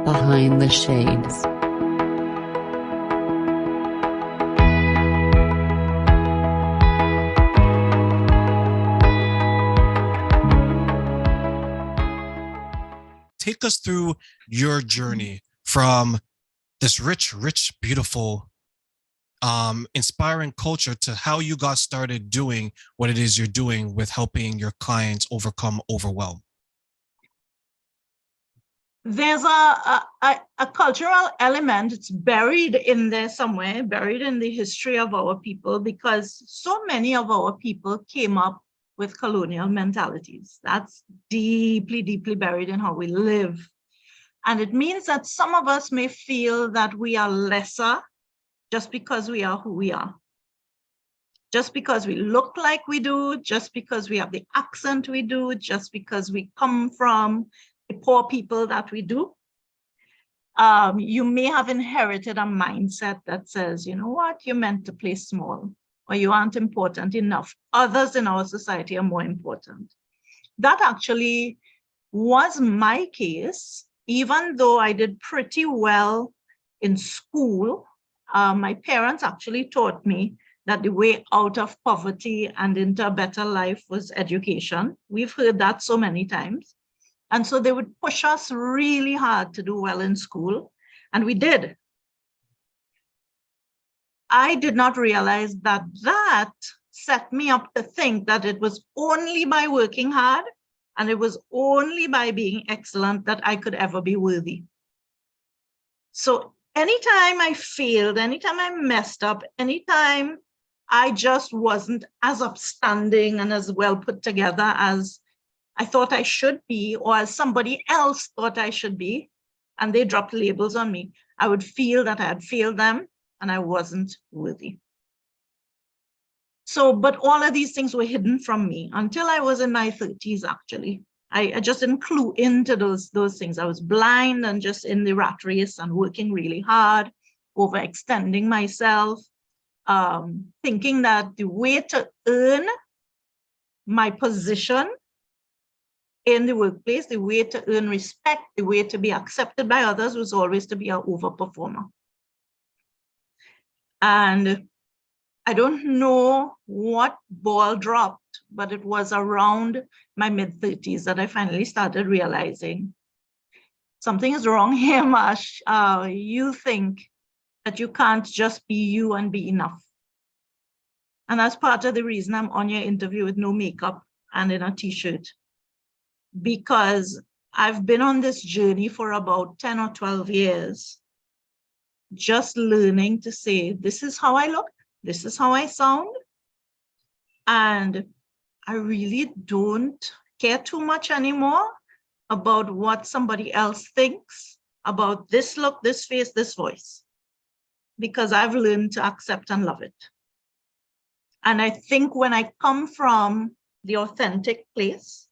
Behind the Shades. Take us through your journey from this rich, beautiful, inspiring culture to how you got started doing what it is you're doing with helping your clients overcome overwhelm. There's a cultural element. It's buried in there somewhere, buried in the history of our people, because so many of our people came up with colonial mentalities. That's deeply, deeply buried in how we live. And it means that some of us may feel that we are lesser just because we are who we are. Just because we look like we do, just because we have the accent we do, just because we come from the poor people that we do. You may have inherited a mindset that says, you know what, you're meant to play small, or you aren't important enough. Others in our society are more important. That actually was my case, even though I did pretty well in school. My parents actually taught me that the way out of poverty and into a better life was education. We've heard that so many times. And so they would push us really hard to do well in school, and we did. I did not realize that that set me up to think that it was only by working hard and it was only by being excellent that I could ever be worthy. So anytime I failed, anytime I messed up, anytime I just wasn't as upstanding and as well put together as I thought I should be, or as somebody else thought I should be, and they dropped labels on me, I would feel that I had failed them and I wasn't worthy. So, but all of these things were hidden from me until I was in my 30s, actually. I just didn't clue into those things. I was blind and just in the rat race and working really hard, overextending myself, thinking that the way to earn my position in the workplace, the way to earn respect, the way to be accepted by others was always to be an overperformer. And I don't know what ball dropped, but it was around my mid-30s that I finally started realizing something is wrong here, Marsh. You think that you can't just be you and be enough. And that's part of the reason I'm on your interview with no makeup and in a t-shirt, because I've been on this journey for about 10 or 12 years, just learning to say, this is how I look, this is how I sound. And I really don't care too much anymore about what somebody else thinks about this look, this face, this voice, because I've learned to accept and love it. And I think when I come from the authentic place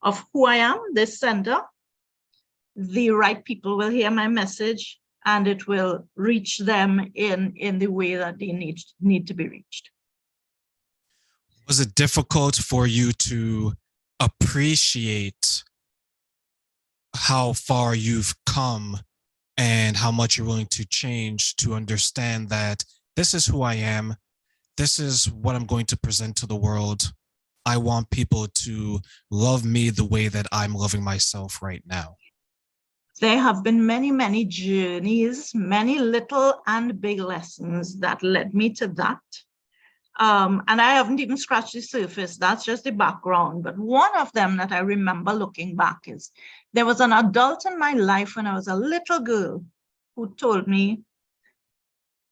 of who I am, this center, the right people will hear my message and it will reach them in the way that they need to be reached. Was it difficult for you to appreciate how far you've come and how much you're willing to change to understand that this is who I am, this is what I'm going to present to the world? I want people to love me the way that I'm loving myself right now. There have been many, many journeys, many little and big lessons that led me to that. And I haven't even scratched the surface. That's just the background. But one of them that I remember looking back is there was an adult in my life when I was a little girl who told me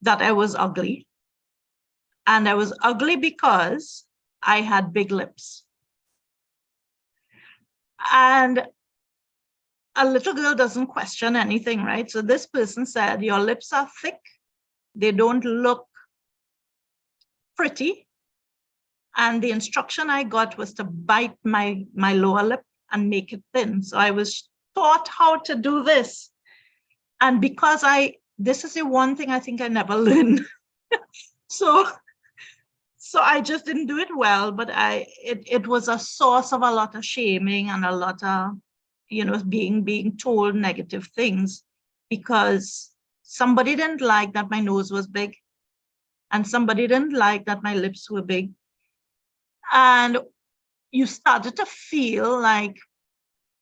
that I was ugly. And I was ugly because I had big lips. And a little girl doesn't question anything, right? So this person said, your lips are thick. They don't look pretty. And the instruction I got was to bite my lower lip and make it thin. So I was taught how to do this. And because this is the one thing I think I never learned. So I just didn't do it well, but it was a source of a lot of shaming and a lot of being told negative things because somebody didn't like that my nose was big and somebody didn't like that my lips were big. And you started to feel like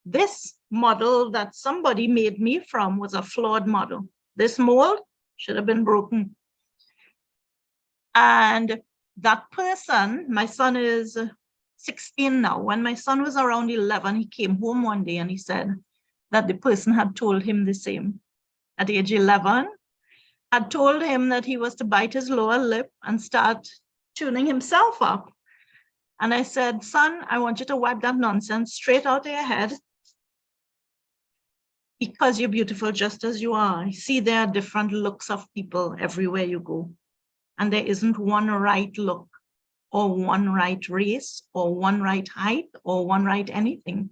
this model that somebody made me from was a flawed model. This mold should have been broken. And that person, my son is 16 now. When my son was around 11, he came home one day and he said that the person had told him the same. At age 11, had told him that he was to bite his lower lip and start tuning himself up. And I said, son, I want you to wipe that nonsense straight out of your head because you're beautiful just as you are. I see there are different looks of people everywhere you go. And there isn't one right look or one right race or one right height or one right anything.